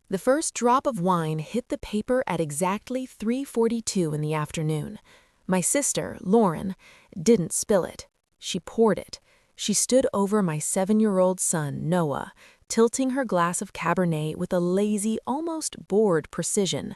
The first drop of wine hit the paper at exactly 3:42 in the afternoon. My sister, Lauren, didn't spill it. She poured it. She stood over my 7-year-old son, Noah, tilting her glass of Cabernet with a lazy, almost bored precision.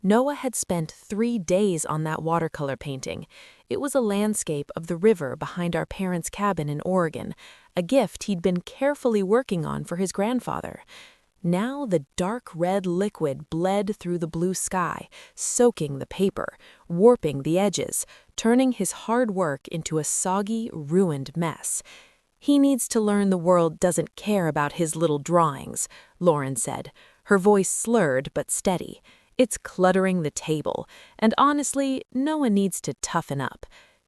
Noah had spent 3 days on that watercolor painting. It was a landscape of the river behind our parents' cabin in Oregon, a gift he'd been carefully working on for his grandfather. Now the dark red liquid bled through the blue sky, soaking the paper, warping the edges, turning his hard work into a soggy, ruined mess. "He needs to learn the world doesn't care about his little drawings," Lauren said, her voice slurred but steady. "It's cluttering the table, and honestly, Noah needs to toughen up."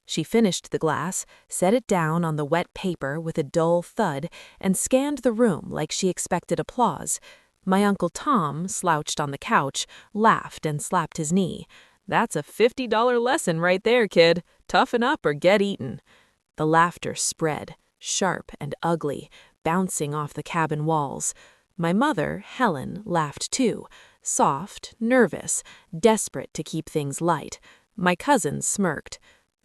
She finished the glass, set it down on the wet paper with a dull thud, and scanned the room like she expected applause. My Uncle Tom, slouched on the couch, laughed and slapped his knee. "That's a $50 lesson right there, kid. Toughen up or get eaten." The laughter spread, sharp and ugly, bouncing off the cabin walls. My mother, Helen, laughed too, soft, nervous, desperate to keep things light. My cousin smirked.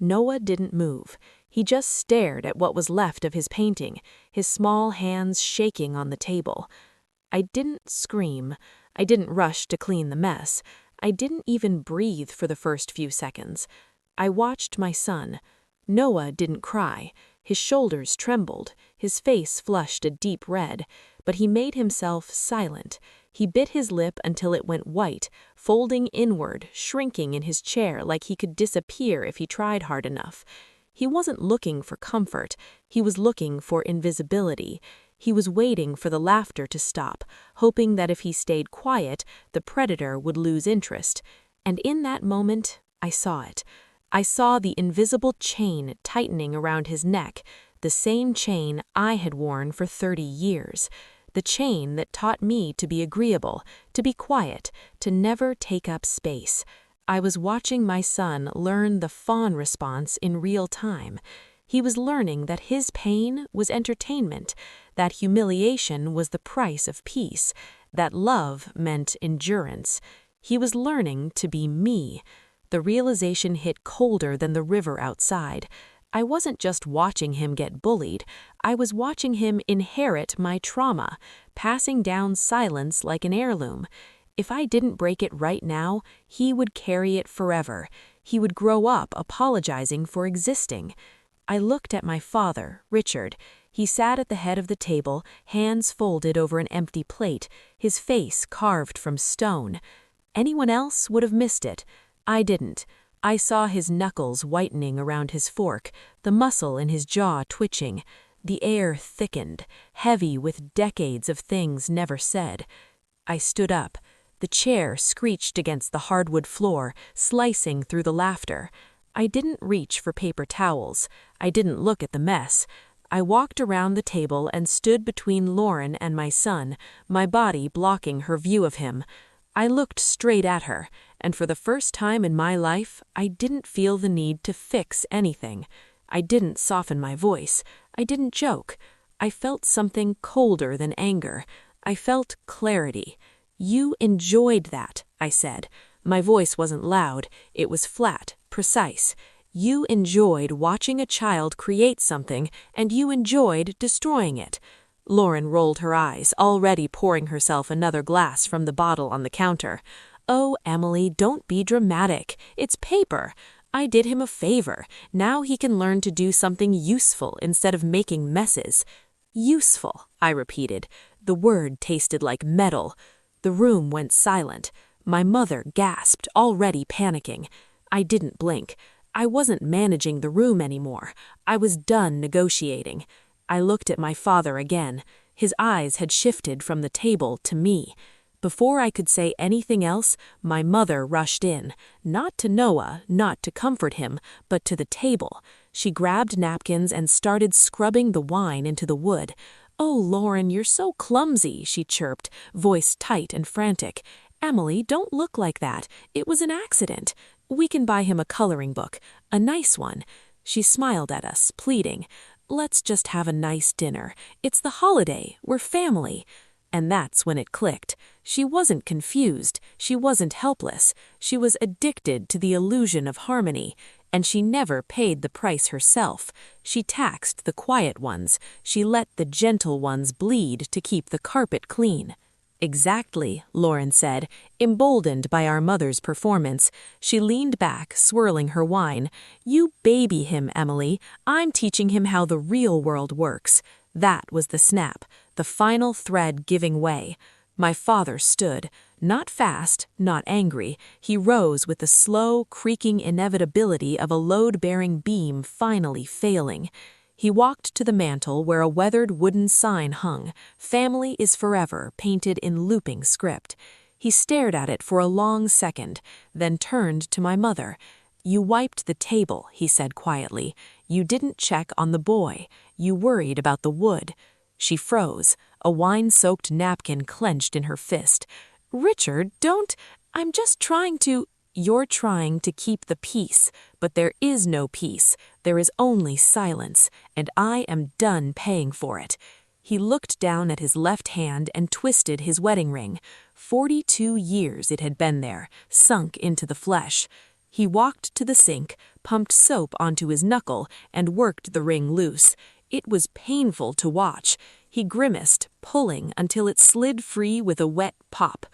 Noah didn't move. He just stared at what was left of his painting, his small hands shaking on the table. I didn't scream. I didn't rush to clean the mess. I didn't even breathe for the first few seconds. I watched my son. Noah didn't cry. His shoulders trembled, his face flushed a deep red, but he made himself silent. He bit his lip until it went white, folding inward, shrinking in his chair like he could disappear if he tried hard enough. He wasn't looking for comfort. He was looking for invisibility. He was waiting for the laughter to stop, hoping that if he stayed quiet, the predator would lose interest. And in that moment, I saw it. I saw the invisible chain tightening around his neck, the same chain I had worn for 30 years. The chain that taught me to be agreeable, to be quiet, to never take up space. I was watching my son learn the fawn response in real time. He was learning that his pain was entertainment, that humiliation was the price of peace, that love meant endurance. He was learning to be me. The realization hit colder than the river outside. I wasn't just watching him get bullied, I was watching him inherit my trauma, passing down silence like an heirloom. If I didn't break it right now, he would carry it forever. He would grow up apologizing for existing. I looked at my father, Richard. He sat at the head of the table, hands folded over an empty plate, his face carved from stone. Anyone else would have missed it. I didn't. I saw his knuckles whitening around his fork, the muscle in his jaw twitching. The air thickened, heavy with decades of things never said. I stood up. The chair screeched against the hardwood floor, slicing through the laughter. I didn't reach for paper towels. I didn't look at the mess. I walked around the table and stood between Lauren and my son, my body blocking her view of him. I looked straight at her, and for the first time in my life, I didn't feel the need to fix anything. I didn't soften my voice. I didn't joke. I felt something colder than anger. I felt clarity. "You enjoyed that," I said. My voice wasn't loud. It was flat, precise. "You enjoyed watching a child create something, and you enjoyed destroying it." Lauren rolled her eyes, already pouring herself another glass from the bottle on the counter. "Oh, Emily, don't be dramatic. It's paper. I did him a favor. Now he can learn to do something useful instead of making messes." "Useful," I repeated. The word tasted like metal. The room went silent. My mother gasped, already panicking. I didn't blink. I wasn't managing the room anymore. I was done negotiating. I looked at my father again. His eyes had shifted from the table to me. Before I could say anything else, my mother rushed in, not to Noah, not to comfort him, but to the table. She grabbed napkins and started scrubbing the wine into the wood. "Oh, Lauren, you're so clumsy," she chirped, voice tight and frantic. "Emily, don't look like that. It was an accident. We can buy him a coloring book, a nice one." She smiled at us, pleading. "Let's just have a nice dinner. It's the holiday. We're family." And that's when it clicked. She wasn't confused, she wasn't helpless, she was addicted to the illusion of harmony, and she never paid the price herself. She taxed the quiet ones, she let the gentle ones bleed to keep the carpet clean. Exactly, Lauren said, emboldened by our mother's performance. She leaned back, swirling her wine. You baby him, Emily. I'm teaching him how the real world works. That was the snap, the final thread giving way. My father stood, not fast, not angry. He rose with the slow, creaking inevitability of a load-bearing beam finally failing. He walked to the mantel where a weathered wooden sign hung, "Family is Forever," painted in looping script. He stared at it for a long second, then turned to my mother. You wiped the table, he said quietly. You didn't check on the boy. You worried about the wood. She froze, a wine-soaked napkin clenched in her fist. Richard, don't... I'm just trying to... You're trying to keep the peace, but there is no peace. There is only silence, and I am done paying for it. He looked down at his left hand and twisted his wedding ring. 42 years it had been there, sunk into the flesh. He walked to the sink, pumped soap onto his knuckle, and worked the ring loose. It was painful to watch. He grimaced, pulling until it slid free with a wet pop.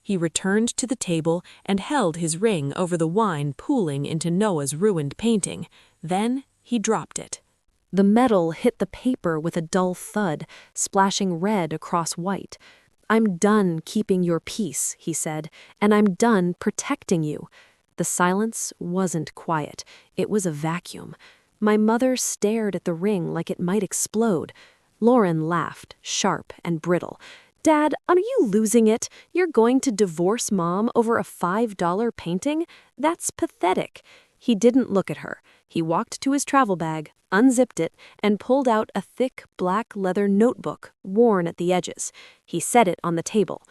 He returned to the table and held his ring over the wine pooling into Noah's ruined painting. Then he dropped it. The metal hit the paper with a dull thud, splashing red across white. I'm done keeping your peace, he said, and I'm done protecting you. The silence wasn't quiet. It was a vacuum. My mother stared at the ring like it might explode. Lauren laughed, sharp and brittle. Dad, are you losing it? You're going to divorce Mom over a $5 painting? That's pathetic. He didn't look at her. He walked to his travel bag, unzipped it, and pulled out a thick black leather notebook, worn at the edges. He set it on the table.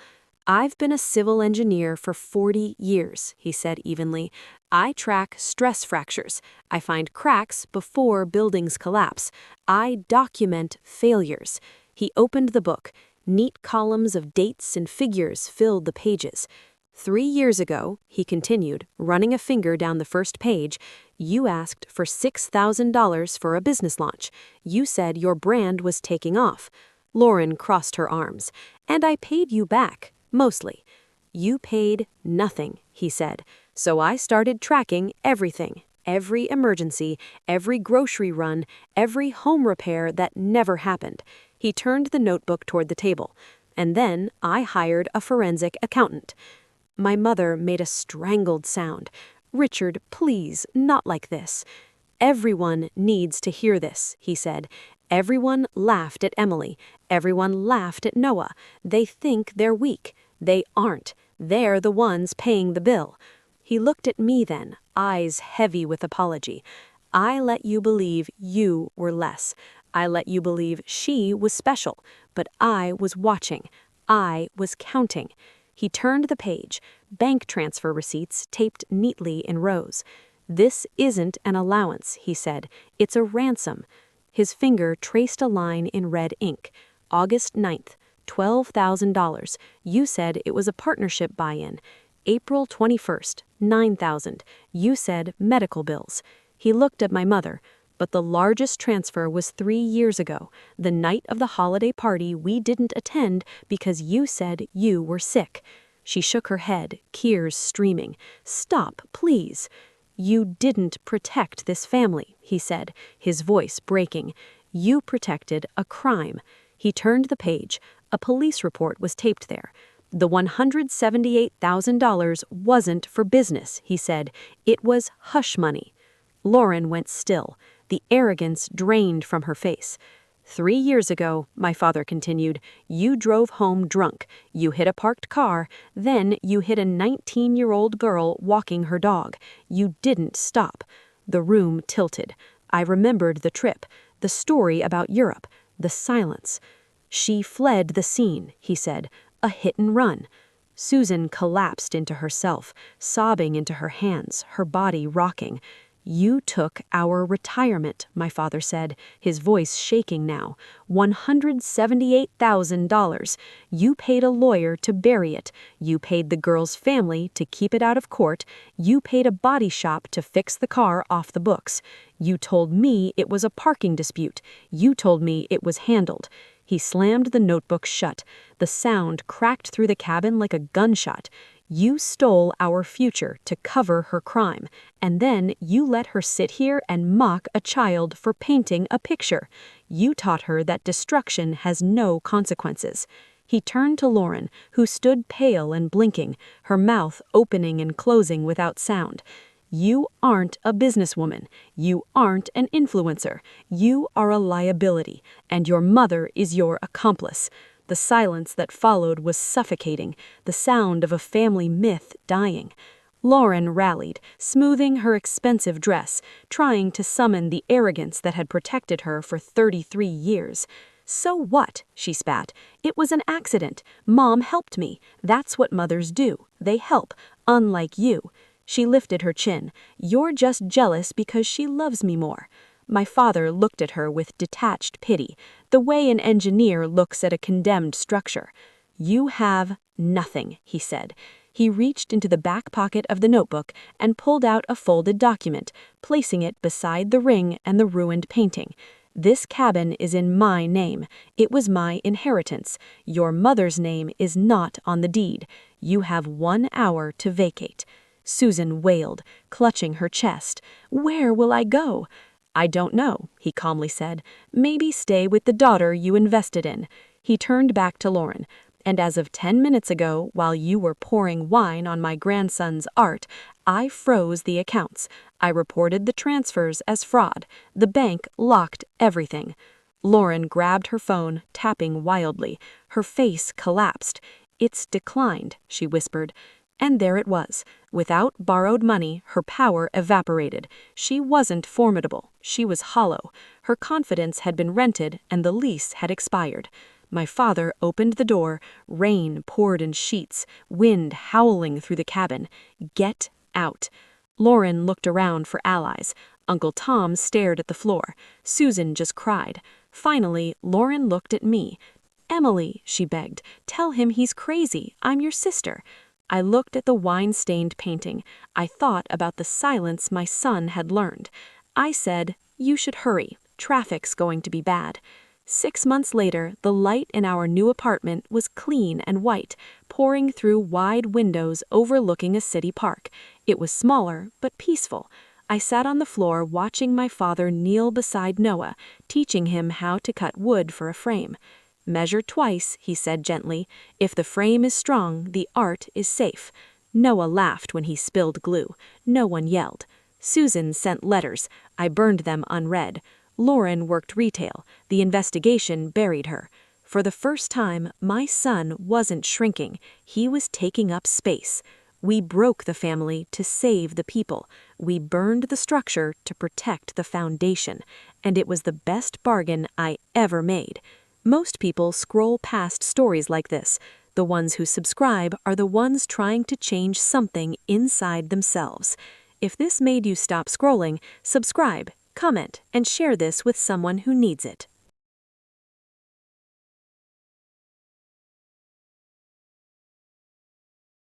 I've been a civil engineer for 40 years, he said evenly. I track stress fractures. I find cracks before buildings collapse. I document failures. He opened the book. Neat columns of dates and figures filled the pages. 3 years ago, he continued, running a finger down the first page, you asked for $6,000 for a business launch. You said your brand was taking off. Lauren crossed her arms. And I paid you back, mostly. You paid nothing, he said. So I started tracking everything, every emergency, every grocery run, every home repair that never happened. He turned the notebook toward the table. And then I hired a forensic accountant. My mother made a strangled sound. Richard, please, not like this. Everyone needs to hear this, he said. Everyone laughed at Emily. Everyone laughed at Noah. They think they're weak. They aren't. They're the ones paying the bill. He looked at me then, eyes heavy with apology. I let you believe you were less. I let you believe she was special, but I was watching. I was counting. He turned the page, bank transfer receipts taped neatly in rows. This isn't an allowance, he said. It's a ransom. His finger traced a line in red ink. August 9th, $12,000. You said it was a partnership buy-in. April 21st, $9,000. You said medical bills. He looked at my mother. But the largest transfer was 3 years ago, the night of the holiday party we didn't attend because you said you were sick. She shook her head, tears streaming. Stop, please. You didn't protect this family, he said, his voice breaking. You protected a crime. He turned the page. A police report was taped there. The $178,000 wasn't for business, he said. It was hush money. Lauren went still. The arrogance drained from her face. 3 years ago, my father continued, you drove home drunk. You hit a parked car. Then you hit a 19-year-old girl walking her dog. You didn't stop. The room tilted. I remembered the trip, the story about Europe, the silence. She fled the scene, he said, a hit and run. Susan collapsed into herself, sobbing into her hands, her body rocking. "You took our retirement," my father said, his voice shaking now. $178,000. You paid a lawyer to bury it. You paid the girl's family to keep it out of court. You paid a body shop to fix the car off the books. You told me it was a parking dispute. You told me it was handled. He slammed the notebook shut. The sound cracked through the cabin like a gunshot. You stole our future to cover her crime, and then you let her sit here and mock a child for painting a picture. You taught her that destruction has no consequences. He turned to Lauren, who stood pale and blinking, her mouth opening and closing without sound. You aren't a businesswoman. You aren't an influencer. You are a liability, and your mother is your accomplice. The silence that followed was suffocating, the sound of a family myth dying. Lauren rallied, smoothing her expensive dress, trying to summon the arrogance that had protected her for 33 years. "So what?" she spat. "It was an accident. Mom helped me. That's what mothers do. They help, unlike you." She lifted her chin. "You're just jealous because she loves me more." My father looked at her with detached pity, the way an engineer looks at a condemned structure. "You have nothing," he said. He reached into the back pocket of the notebook and pulled out a folded document, placing it beside the ring and the ruined painting. "This cabin is in my name. It was my inheritance. Your mother's name is not on the deed. You have 1 hour to vacate." Susan wailed, clutching her chest. "Where will I go?" "I don't know," he calmly said. "Maybe stay with the daughter you invested in." He turned back to Lauren. "And as of 10 minutes ago, while you were pouring wine on my grandson's art, I froze the accounts. I reported the transfers as fraud. The bank locked everything." Lauren grabbed her phone, tapping wildly. Her face collapsed. "It's declined," she whispered. And there it was. Without borrowed money, her power evaporated. She wasn't formidable. She was hollow. Her confidence had been rented, and the lease had expired. My father opened the door. Rain poured in sheets, wind howling through the cabin. "Get out." Lauren looked around for allies. Uncle Tom stared at the floor. Susan just cried. Finally, Lauren looked at me. "Emily," she begged, "tell him he's crazy. I'm your sister." I looked at the wine-stained painting. I thought about the silence my son had learned. I said, "You should hurry. Traffic's going to be bad." 6 months later, the light in our new apartment was clean and white, pouring through wide windows overlooking a city park. It was smaller, but peaceful. I sat on the floor watching my father kneel beside Noah, teaching him how to cut wood for a frame. "Measure twice," he said gently. "If the frame is strong, the art is safe." Noah laughed when he spilled glue. No one yelled. Susan sent letters. I burned them unread. Lauren worked retail. The investigation buried her. For the first time, my son wasn't shrinking. He was taking up space. We broke the family to save the people. We burned the structure to protect the foundation. And it was the best bargain I ever made. Most people scroll past stories like this. The ones who subscribe are the ones trying to change something inside themselves. If this made you stop scrolling, subscribe, comment, and share this with someone who needs it.